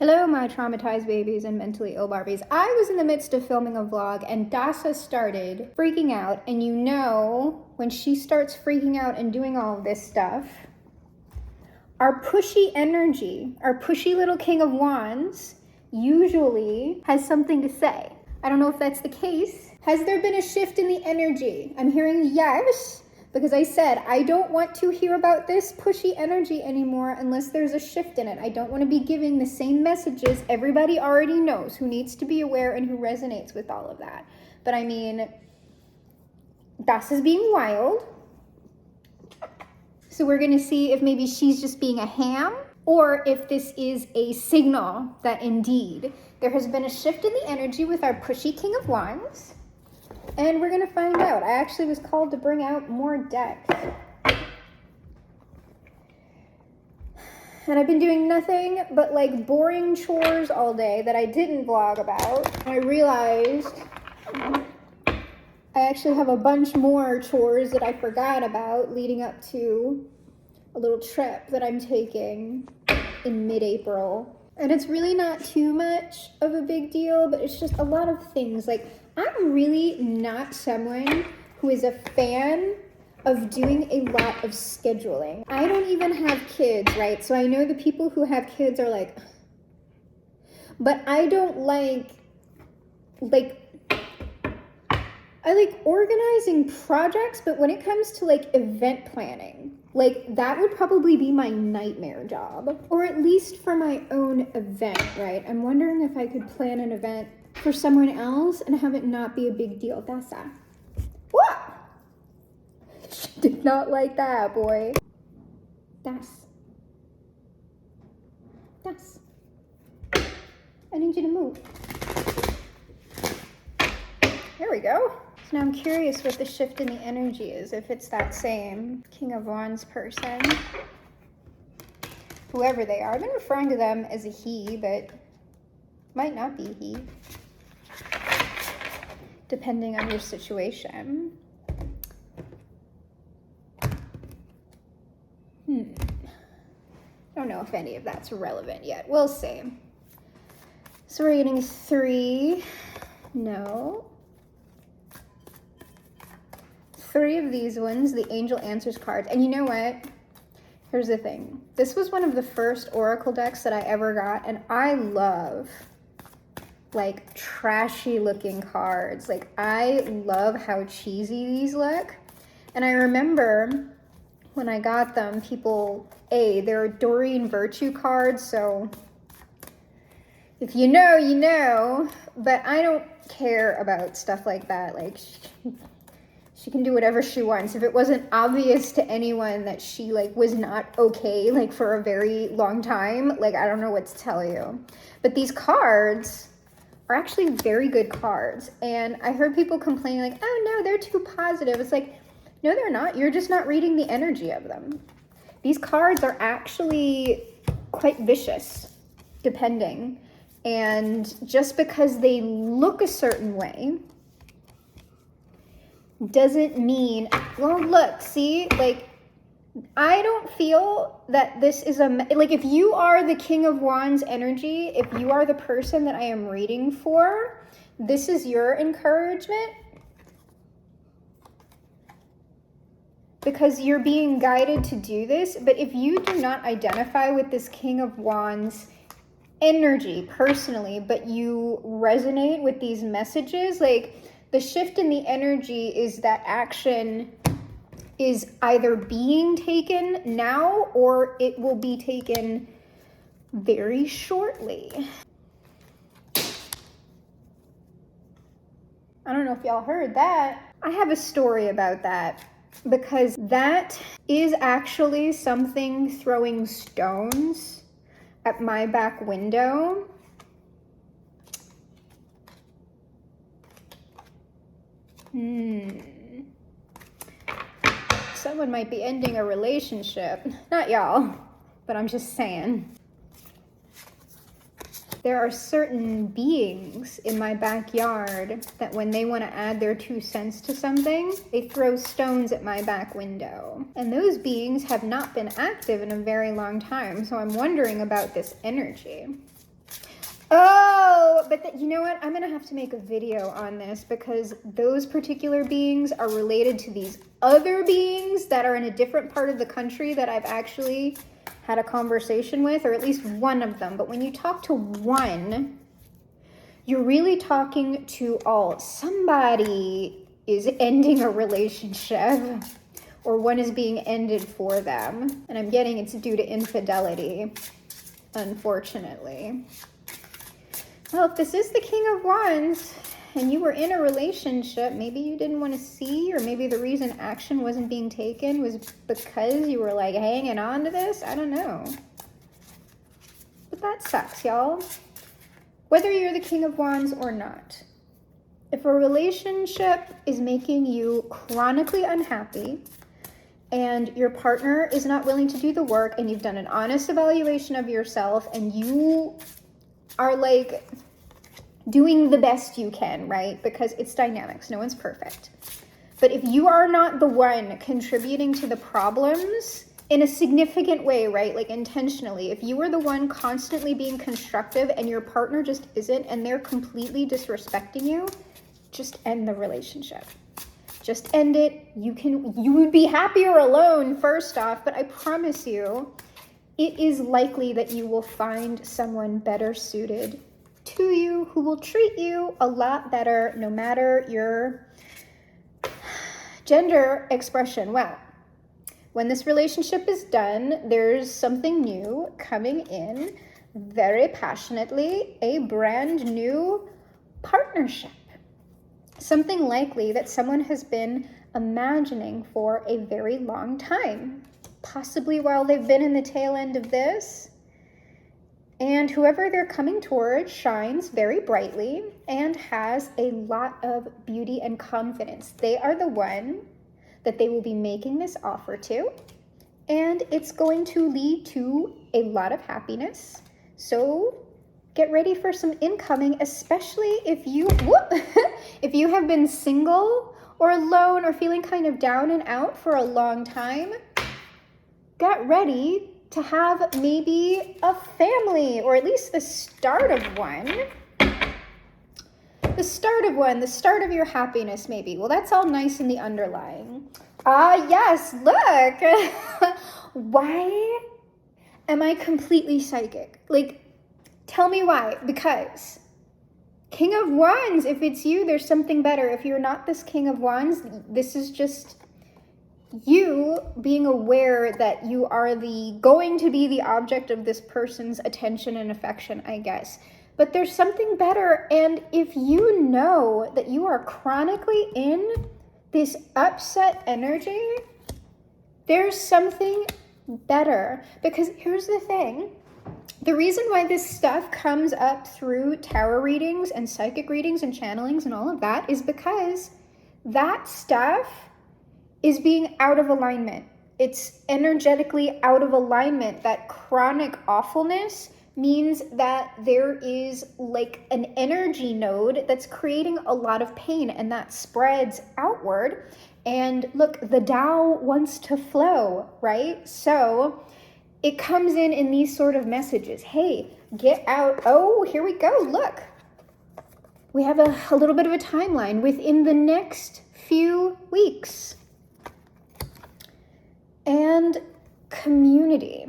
Hello, my traumatized babies and mentally ill Barbies. I was in the midst of filming a vlog and Dasa started freaking out. And you know, when she starts freaking out and doing all of this stuff, our pushy energy, our pushy little King of Wands, usually has something to say. I don't know if that's the case. Has there been a shift in the energy? I'm hearing yes, because I said I don't want to hear about this pushy energy anymore unless there's a shift in it. I don't want to be giving the same messages everybody already knows, who needs to be aware and who resonates with all of that. But I mean, Dasa's being wild. So we're going to see if maybe she's just being a ham, or if this is a signal that indeed there has been a shift in the energy with our pushy King of Wands. And we're going to find out. I actually was called to bring out more decks. And I've been doing nothing but like boring chores all day that I didn't vlog about. I realized I actually have a bunch more chores that I forgot about leading up to a little trip that I'm taking in mid-April. And it's really not too much of a big deal, but it's just a lot of things. Like, I'm really not someone who is a fan of doing a lot of scheduling. I don't even have kids, right? So I know the people who have kids are like, but I don't like I like organizing projects, but when it comes to like event planning, like that would probably be my nightmare job, or at least for my own event, right? I'm wondering if I could plan an event for someone else and have it not be a big deal. Dasa. What? She did not like that, boy. Das. I need you to move. There we go. So now I'm curious what the shift in the energy is, if it's that same King of Wands person. Whoever they are. I've been referring to them as a he, but might not be he. Depending on your situation. Don't know if any of that's relevant yet. We'll see. So we're getting 3. No. 3 of these ones, the Angel Answers cards. And you know what? Here's the thing. This was one of the first Oracle decks that I ever got, and I love like trashy looking cards. Like, I love how cheesy these look. And I remember when I got them, people, they're Doreen Virtue cards, so if you know, you know, but I don't care about stuff like that. Like, she can do whatever she wants. If it wasn't obvious to anyone that she like was not okay, like for a very long time, like I don't know what to tell you. But these cards are actually very good cards. And I heard people complaining like, oh no, they're too positive. It's like, no, they're not. You're just not reading the energy of them. These cards are actually quite vicious, depending. And just because they look a certain way doesn't mean, well, look, see, like, I don't feel that this is like, if you are the King of Wands energy, if you are the person that I am reading for, this is your encouragement. Because you're being guided to do this. But if you do not identify with this King of Wands energy personally, but you resonate with these messages, like, the shift in the energy is that action is either being taken now or it will be taken very shortly. I don't know if y'all heard that. I have a story about that, because that is actually something throwing stones at my back window. Someone might be ending a relationship. Not y'all, but I'm just saying. There are certain beings in my backyard that when they want to add their 2 cents to something, they throw stones at my back window. And those beings have not been active in a very long time, so I'm wondering about this energy. Oh, but you know what? I'm going to have to make a video on this because those particular beings are related to these other beings that are in a different part of the country that I've actually had a conversation with, or at least one of them. But when you talk to one, you're really talking to all. Somebody is ending a relationship, or one is being ended for them. And I'm getting it's due to infidelity, unfortunately. Well, if this is the King of Wands and you were in a relationship, maybe you didn't want to see, or maybe the reason action wasn't being taken was because you were like hanging on to this. I don't know. But that sucks, y'all. Whether you're the King of Wands or not, if a relationship is making you chronically unhappy and your partner is not willing to do the work and you've done an honest evaluation of yourself and you are like doing the best you can, right? Because it's dynamics, no one's perfect. But if you are not the one contributing to the problems in a significant way, right? Like intentionally, if you are the one constantly being constructive and your partner just isn't, and they're completely disrespecting you, just end the relationship. Just end it. You would be happier alone, first off, but I promise you, it is likely that you will find someone better suited to you who will treat you a lot better no matter your gender expression. Well, when this relationship is done, there's something new coming in very passionately, a brand new partnership. Something likely that someone has been imagining for a very long time. Possibly while they've been in the tail end of this. And whoever they're coming toward shines very brightly and has a lot of beauty and confidence. They are the one that they will be making this offer to. And it's going to lead to a lot of happiness. So get ready for some incoming, especially if you, if you have been single or alone or feeling kind of down and out for a long time. Get ready to have maybe a family, or at least the start of one. The start of your happiness maybe. Well, that's all nice in the underlying. Yes, look. Why am I completely psychic? Like, tell me why. Because King of Wands, if it's you, there's something better. If you're not this King of Wands, this is just you being aware that you are going to be the object of this person's attention and affection, I guess. But there's something better, and if you know that you are chronically in this upset energy, there's something better. Because here's the thing. The reason why this stuff comes up through tarot readings and psychic readings and channelings and all of that is because that stuff is being out of alignment. It's energetically out of alignment. That chronic awfulness means that there is like an energy node that's creating a lot of pain, and that spreads outward. And look, the Tao wants to flow, right? So it comes in these sort of messages. Hey, get out. Oh, here we go. Look, we have a little bit of a timeline within the next few weeks. And community.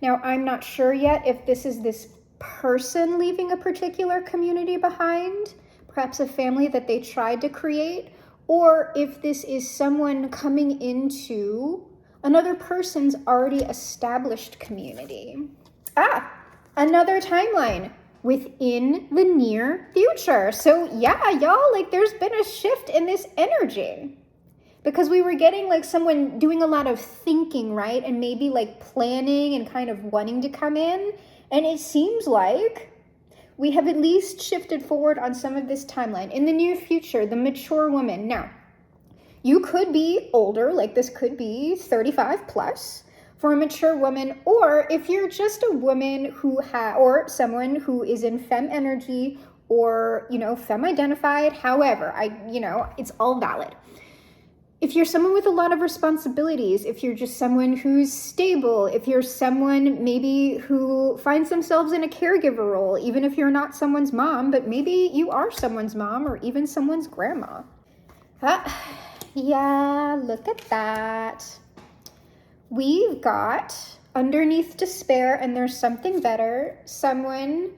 Now, I'm not sure yet if this is this person leaving a particular community behind, perhaps a family that they tried to create, or if this is someone coming into another person's already established community. Another timeline within the near future. So yeah, y'all, like there's been a shift in this energy. Because we were getting like someone doing a lot of thinking, right? And maybe like planning and kind of wanting to come in. And it seems like we have at least shifted forward on some of this timeline. In the near future, the mature woman. Now, you could be older, like this could be 35 plus for a mature woman. Or if you're just a woman who or someone who is in femme energy or, femme identified, however, it's all valid. if you're someone with a lot of responsibilities, if you're just someone who's stable, if you're someone maybe who finds themselves in a caregiver role, even if you're not someone's mom, but maybe you are someone's mom or even someone's grandma. Yeah, look at that. We've got underneath despair, and there's something better, someone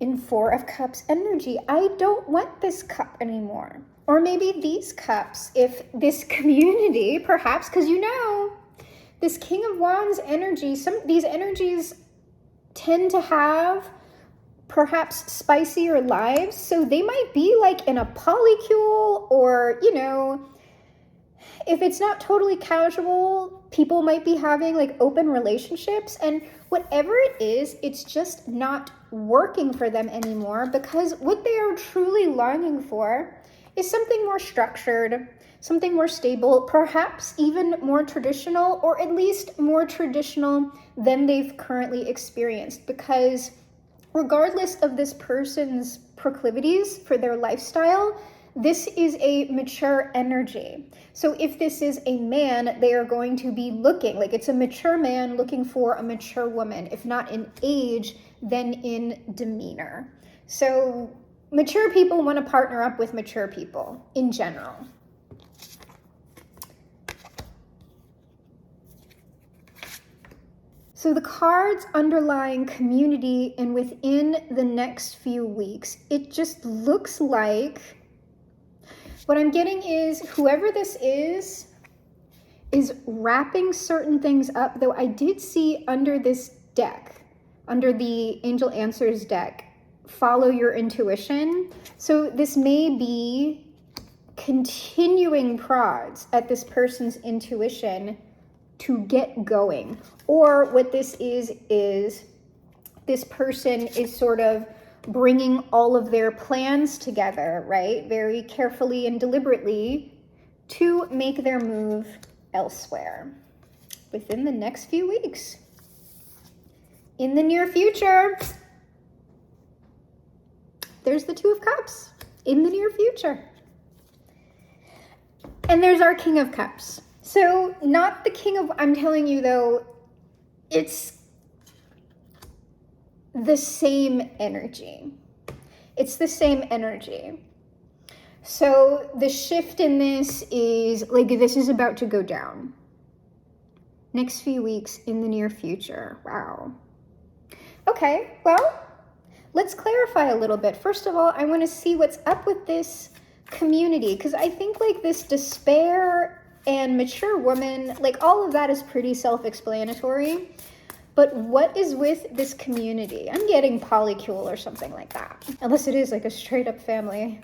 in Four of Cups energy. I don't want this cup anymore. Or maybe these cups, if this community, perhaps, because you know, this King of Wands energy, these energies tend to have perhaps spicier lives, so they might be like in a polycule, or, you know, if it's not totally casual, people might be having like open relationships, and whatever it is, it's just not working for them anymore, because what they are truly longing for is something more structured, something more stable, perhaps even more traditional, or at least more traditional than they've currently experienced. Because regardless of this person's proclivities for their lifestyle, this is a mature energy. So if this is a man, they are going to be looking, like it's a mature man looking for a mature woman, if not in age, then in demeanor. So mature people want to partner up with mature people in general. So the cards underlying community, and within the next few weeks, it just looks like, what I'm getting is whoever this is wrapping certain things up, though I did see under this deck, under the Angel Answers deck, follow your intuition. So this may be continuing prods at this person's intuition to get going. Or what this is this person is sort of bringing all of their plans together, right? Very carefully and deliberately to make their move elsewhere within the next few weeks. In the near future, there's the Two of Cups, in the near future. And there's our King of Cups. So not the King of, I'm telling you though, it's the same energy. It's the same energy. So the shift in this is, like, this is about to go down. Next few weeks, in the near future. Wow. Okay, well, let's clarify a little bit. First of all, I want to see what's up with this community, because I think like this despair and mature woman, like all of that is pretty self-explanatory. But what is with this community? I'm getting polycule or something like that. Unless it is like a straight up family.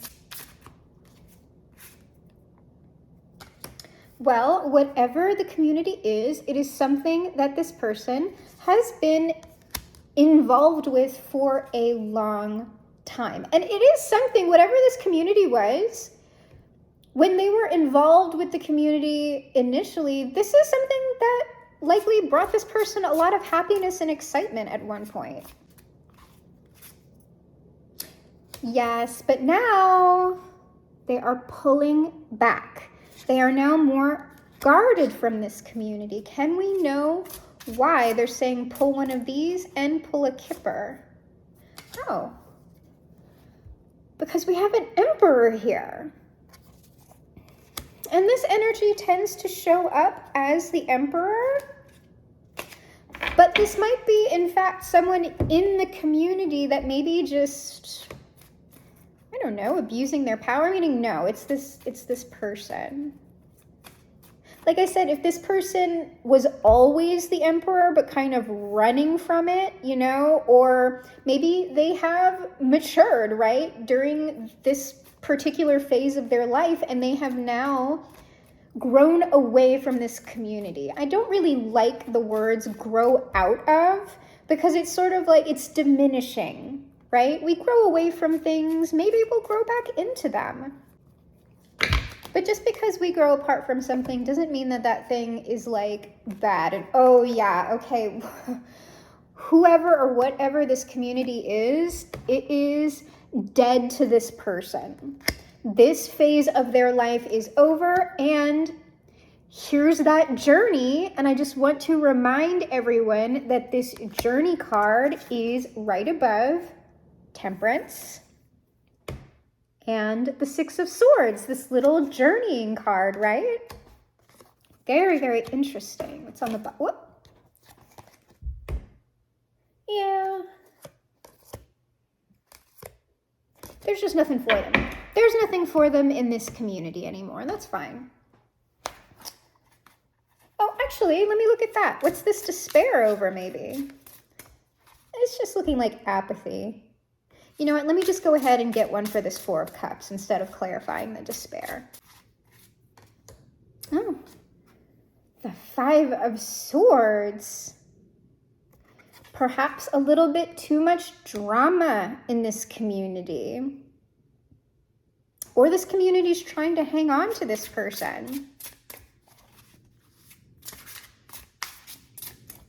Well, whatever the community is, it is something that this person has been involved with for a long time. And it is something, whatever this community was, when they were involved with the community initially, this is something that likely brought this person a lot of happiness and excitement at one point. Yes, but now they are pulling back. They are now more guarded from this community. Can we know why they're saying pull one of these and pull a Kipper? Oh, because we have an Emperor here. And this energy tends to show up as the Emperor. But this might be, in fact, someone in the community that maybe just, I don't know, abusing their power. Meaning, no, it's this person. Like I said, if this person was always the Emperor, but kind of running from it, you know, or maybe they have matured, right, during this particular phase of their life, and they have now grown away from this community. I don't really like the words grow out of, because it's sort of like it's diminishing, right? We grow away from things, maybe we'll grow back into them. But just because we grow apart from something doesn't mean that that thing is like bad. And oh yeah, okay, whoever or whatever this community is, it is dead to this person. this phase of their life is over, and here's that journey. And I just want to remind everyone that this journey card is right above Temperance and the Six of Swords, this little journeying card, right? Very, very interesting. It's on the bottom. Whoop. Yeah. There's just nothing for them. There's nothing for them in this community anymore. That's fine. Oh, actually, let me look at that. What's this despair over, maybe? It's just looking like apathy. You know what? Let me just go ahead and get one for this Four of Cups instead of clarifying the despair. Oh, the Five of Swords. Perhaps a little bit too much drama in this community. Or this community is trying to hang on to this person.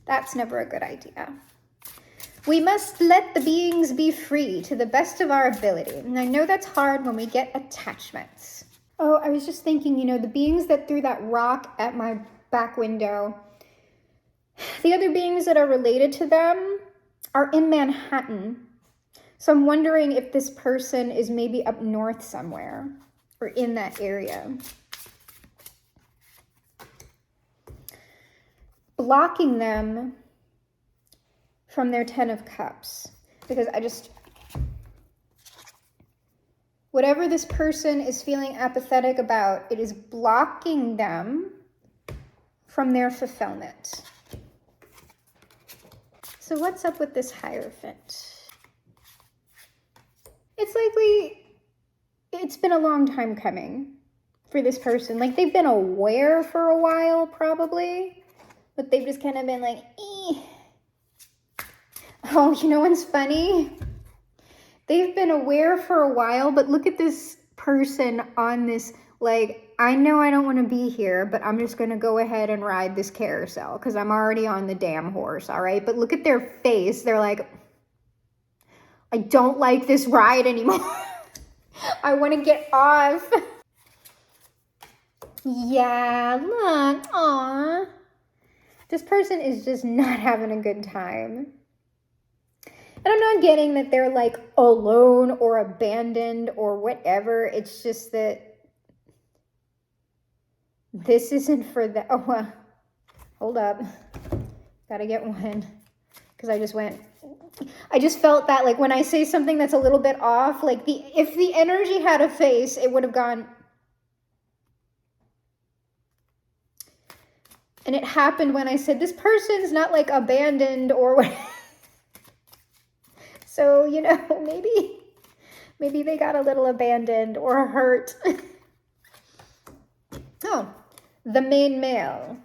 That's never a good idea. We must let the beings be free to the best of our ability. And I know that's hard when we get attachments. Oh, I was just thinking, you know, the beings that threw that rock at my back window, the other beings that are related to them are in Manhattan. So I'm wondering if this person is maybe up north somewhere or in that area. Blocking them from their Ten of Cups. Because whatever this person is feeling apathetic about, it is blocking them from their fulfillment. So what's up with this Hierophant? It's likely it's been a long time coming for this person. Like, they've been aware for a while, probably, but they've just kind of been like, eh. Oh, you know what's funny? They've been aware for a while, but look at this person on this, like, I know I don't want to be here, but I'm just going to go ahead and ride this carousel because I'm already on the damn horse, all right? But look at their face. They're like, I don't like this ride anymore. I want to get off. Yeah, look. Aw. This person is just not having a good time. And I'm not getting that they're like alone or abandoned or whatever. It's just that this isn't for that. Oh, hold up. Gotta get one. Because I just felt that, like, when I say something that's a little bit off, like, if the energy had a face, it would have gone. And it happened when I said, this person's not, like, abandoned or what. So, you know, maybe they got a little abandoned or hurt. Oh, the main male.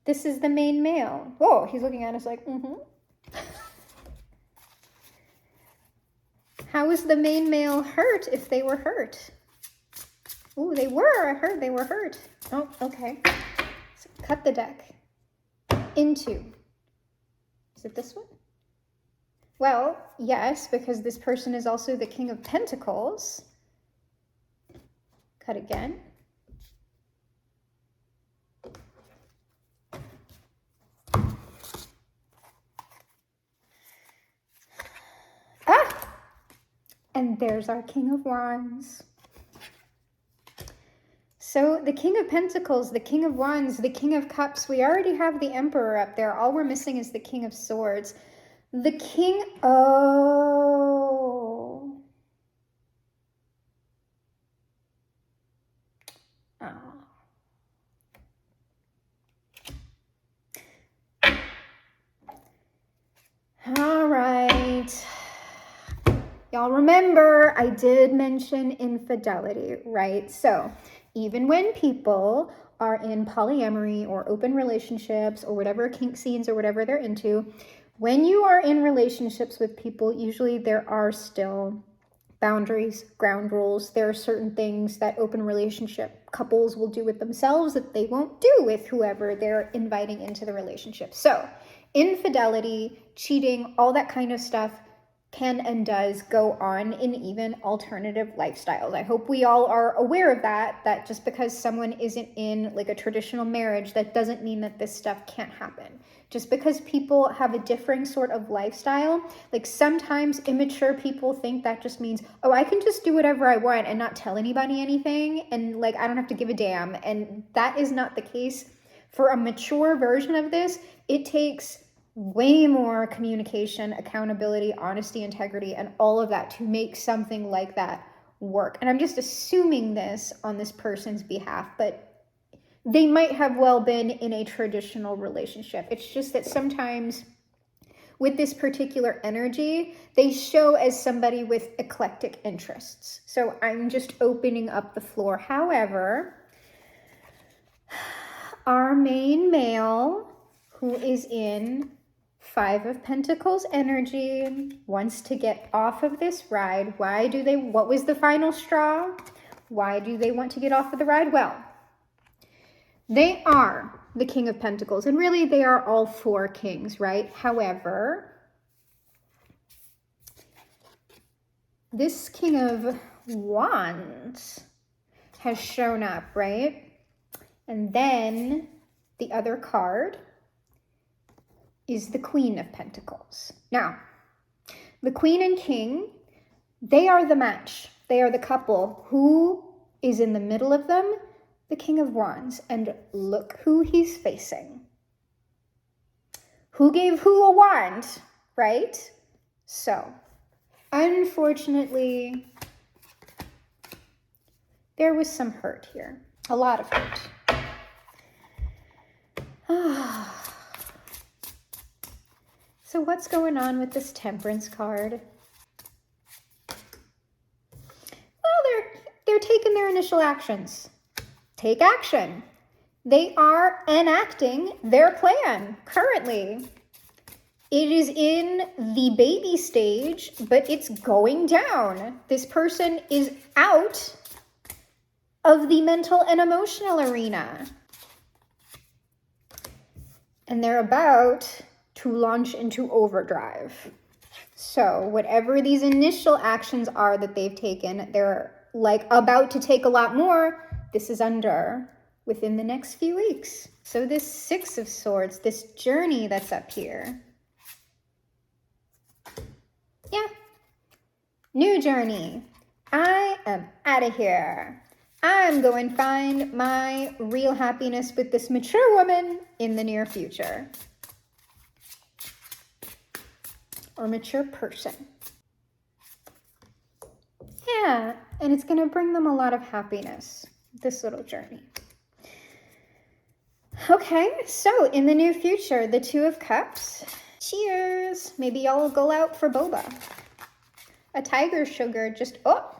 This is the main male. Whoa, he's looking at us like, How is the main male hurt if they were hurt? Ooh, they were. I heard they were hurt. Oh, okay. So cut the deck. Into. Is it this one? Well, yes, because this person is also the King of Pentacles. Cut again. And there's our King of Wands. So the King of Pentacles, the King of Wands, the King of Cups, we already have the Emperor up there. All we're missing is the King of Swords. The King, oh. All right. Y'all remember, I did mention infidelity, right? So even when people are in polyamory or open relationships or whatever kink scenes or whatever they're into, when you are in relationships with people, usually there are still boundaries, ground rules. There are certain things that open relationship couples will do with themselves that they won't do with whoever they're inviting into the relationship. So infidelity, cheating, all that kind of stuff, can and does go on in even alternative lifestyles. I hope we all are aware of that just because someone isn't in like a traditional marriage, that doesn't mean that this stuff can't happen. Just because people have a differing sort of lifestyle, like sometimes immature people think that just means, oh, I can just do whatever I want and not tell anybody anything, and like I don't have to give a damn. And that is not the case. For a mature version of this, it takes way more communication, accountability, honesty, integrity, and all of that to make something like that work. And I'm just assuming this on this person's behalf, but they might have well been in a traditional relationship. It's just that sometimes with this particular energy, they show as somebody with eclectic interests. So I'm just opening up the floor. However, our main male, who is in Five of Pentacles energy, wants to get off of this ride. What was the final straw? Why do they want to get off of the ride? Well, they are the King of Pentacles, and really they are all four kings, right? However, this King of Wands has shown up, right? And then the other card is the Queen of Pentacles. Now, the Queen and King, they are the match. They are the couple. Who is in the middle of them? The King of Wands. And look who he's facing. Who gave who a wand, right? So, unfortunately, there was some hurt here. A lot of hurt. So what's going on with this Temperance card? Well, they're taking their initial actions. Take action. They are enacting their plan currently. It is in the baby stage, but it's going down. This person is out of the mental and emotional arena. And they're about to launch into overdrive. So whatever these initial actions are that they've taken, they're like about to take a lot more. This is within the next few weeks. So this Six of Swords, this journey that's up here. Yeah. New journey. I am out of here. I'm going to find my real happiness with this mature woman in the near future. Or mature person. Yeah, and it's going to bring them a lot of happiness, this little journey. Okay, so in the near future, the Two of Cups. Cheers. Maybe y'all will go out for boba. A tiger sugar just, oh.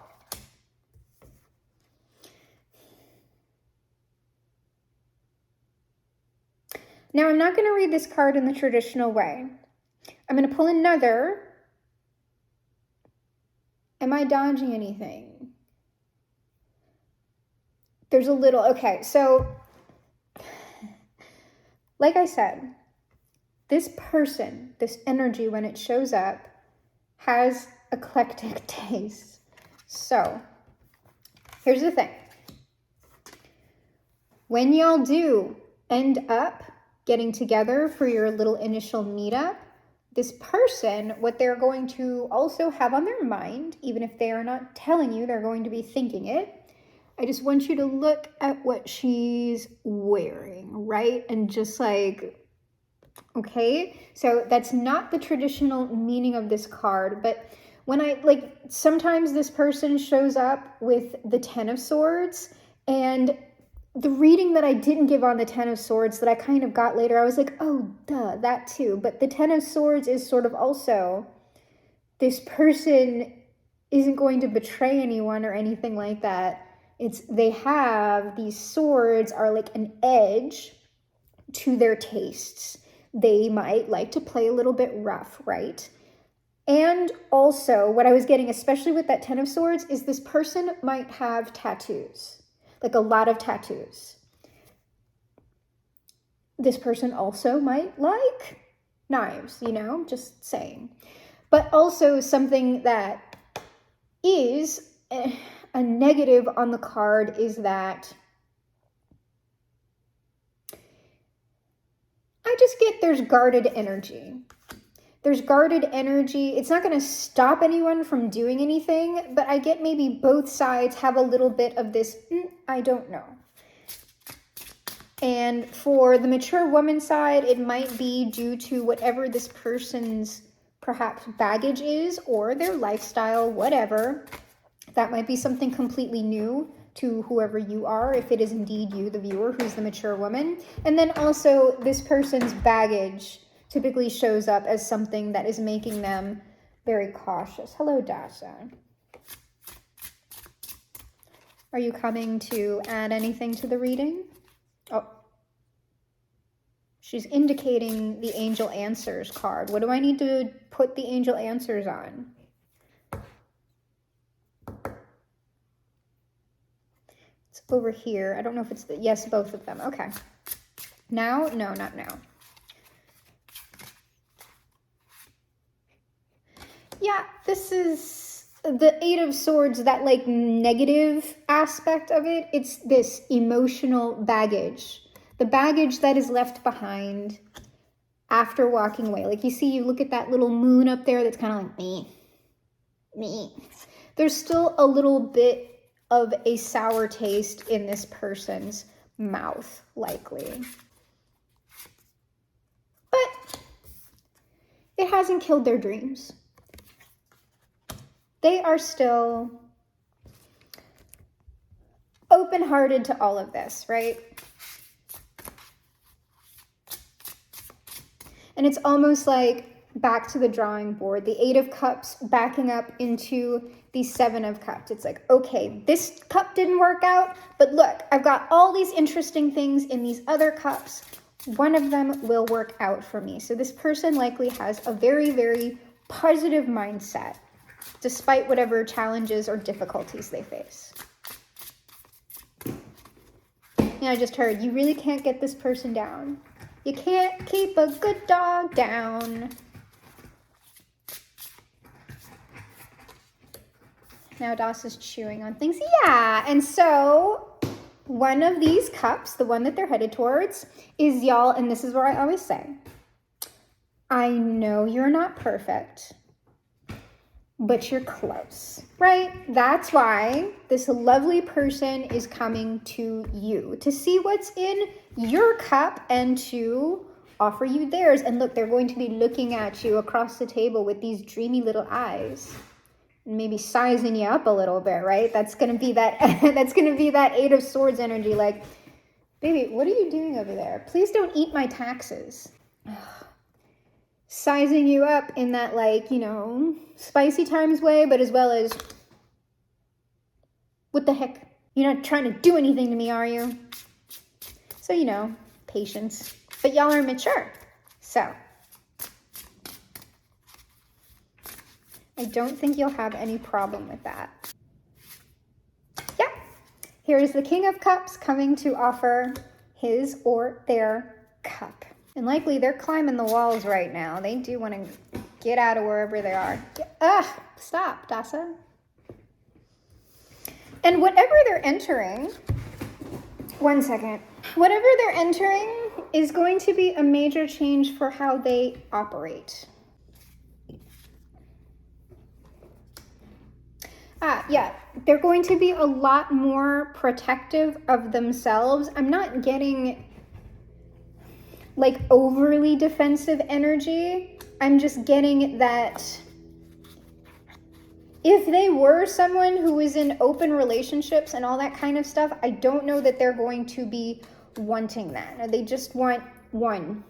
Now, I'm not going to read this card in the traditional way. I'm going to pull another. Am I dodging anything? There's a little, okay, so like I said, this person, this energy, when it shows up, has eclectic taste. So here's the thing. When y'all do end up getting together for your little initial meetup, this person, what they're going to also have on their mind, even if they are not telling you, they're going to be thinking it. I just want you to look at what she's wearing, right? And just like, okay? So that's not the traditional meaning of this card, but when sometimes this person shows up with the Ten of Swords, and the reading that I didn't give on the Ten of Swords that I kind of got later, I was like, oh, duh, that too. But the Ten of Swords is sort of also, this person isn't going to betray anyone or anything like that. They have, these swords are like an edge to their tastes. They might like to play a little bit rough, right? And also, what I was getting, especially with that Ten of Swords, is this person might have tattoos. Like a lot of tattoos. This person also might like knives, just saying. But also something that is a negative on the card is that I just get there's guarded energy. There's guarded energy. It's not going to stop anyone from doing anything, but I get maybe both sides have a little bit of this, I don't know. And for the mature woman side, it might be due to whatever this person's perhaps baggage is or their lifestyle, whatever. That might be something completely new to whoever you are, if it is indeed you, the viewer, who's the mature woman. And then also this person's baggage typically shows up as something that is making them very cautious. Hello, Dasa. Are you coming to add anything to the reading? Oh, she's indicating the Angel Answers card. What do I need to put the Angel Answers on? It's over here. I don't know if it's yes, both of them. Okay. Now? No, not now. Yeah, this is the Eight of Swords, that like negative aspect of it. It's this emotional baggage. The baggage that is left behind after walking away. Like you see, you look at that little moon up there that's kind of like me. There's still a little bit of a sour taste in this person's mouth, likely. But it hasn't killed their dreams. They are still open-hearted to all of this, right? And it's almost like back to the drawing board, the Eight of Cups backing up into the Seven of Cups. It's like, okay, this cup didn't work out, but look, I've got all these interesting things in these other cups. One of them will work out for me. So this person likely has a very, very positive mindset, despite whatever challenges or difficulties they face. I just heard, you really can't get this person down. You can't keep a good dog down. Now Das is chewing on things. Yeah, and so one of these cups, the one that they're headed towards, is y'all, and this is where I always say, I know you're not perfect, but you're close, right? That's why this lovely person is coming to you to see what's in your cup and to offer you theirs. And look, they're going to be looking at you across the table with these dreamy little eyes, and maybe sizing you up a little bit, right? That's going to be that that's going to be that Eight of Swords energy, like, baby, what are you doing over there? Please don't eat my taxes. Sizing you up in that, like, you know, spicy times way, but as well as, what the heck? You're not trying to do anything to me, are you? So, you know, patience. But y'all are mature. So, I don't think you'll have any problem with that. Yeah. Here is the King of Cups coming to offer his or their cup. And likely they're climbing the walls right now. They do want to get out of wherever they are. Stop, Dasa. And whatever they're entering, one second. Whatever they're entering is going to be a major change for how they operate. Yeah, they're going to be a lot more protective of themselves. I'm not getting like overly defensive energy. I'm just getting that if they were someone who was in open relationships and all that kind of stuff, I don't know that they're going to be wanting that. They just want one.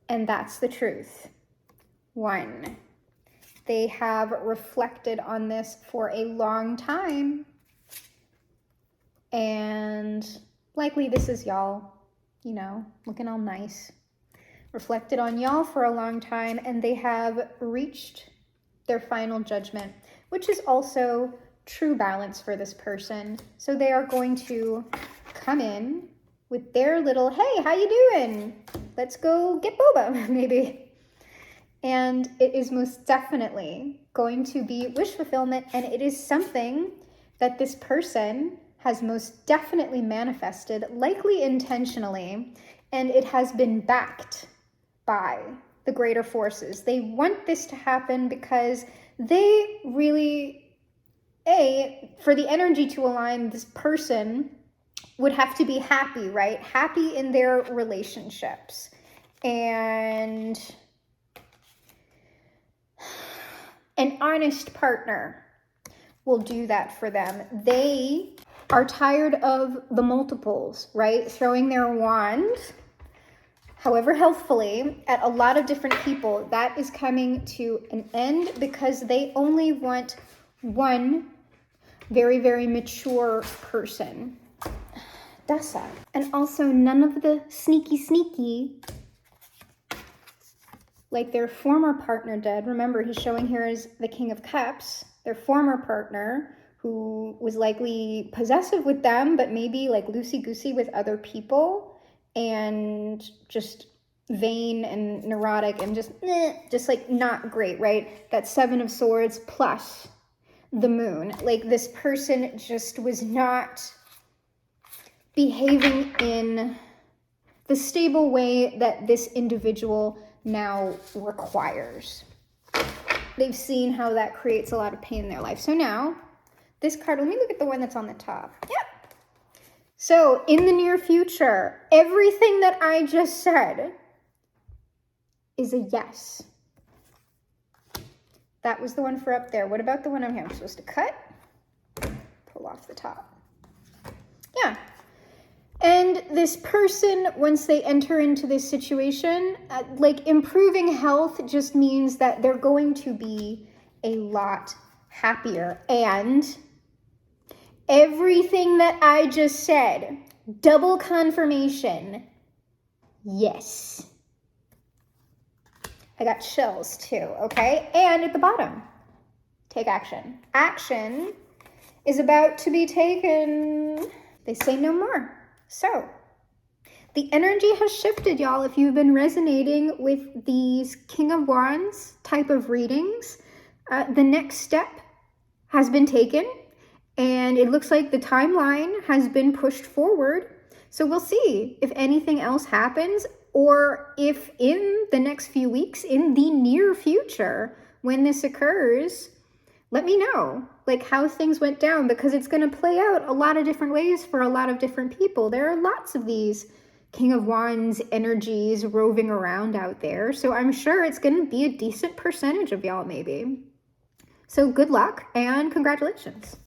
And that's the truth. One. They have reflected on this for a long time. And likely this is y'all, you know, looking all nice. Reflected on y'all for a long time, and they have reached their final judgment, which is also true balance for this person. So they are going to come in with their little, hey, how you doing? let's go get boba, maybe. And it is most definitely going to be wish fulfillment, and it is something that this person has most definitely manifested, likely intentionally, and it has been backed by the greater forces. They want this to happen because they really, for the energy to align, this person would have to be happy, right? Happy in their relationships. And an honest partner will do that for them. They are tired of the multiples, right? Throwing their wand, however healthfully, at a lot of different people. That is coming to an end because they only want one very, very mature person. Dasa. And also none of the sneaky like their former partner did. Remember, he's showing here as the King of Cups. Their former partner, who was likely possessive with them, but maybe like loosey-goosey with other people, and just vain and neurotic and just like not great, right? That Seven of Swords plus the Moon. Like this person just was not behaving in the stable way that this individual now requires. They've seen how that creates a lot of pain in their life. So now, this card, let me look at the one that's on the top. Yep. So in the near future, everything that I just said is a yes. That was the one for up there. What about the one I'm here? I'm supposed to cut, pull off the top. Yeah. And this person, once they enter into this situation, like improving health just means that they're going to be a lot happier. And everything that I just said, double confirmation, yes. I got chills too, okay? And at the bottom, take action. Action is about to be taken. They say no more. So, the energy has shifted, y'all. If you've been resonating with these King of Wands type of readings, the next step has been taken, and it looks like the timeline has been pushed forward. So we'll see if anything else happens, or if in the next few weeks, in the near future, when this occurs, let me know like how things went down, because it's going to play out a lot of different ways for a lot of different people. There are lots of these King of Wands energies roving around out there. So I'm sure it's going to be a decent percentage of y'all maybe. So good luck and congratulations.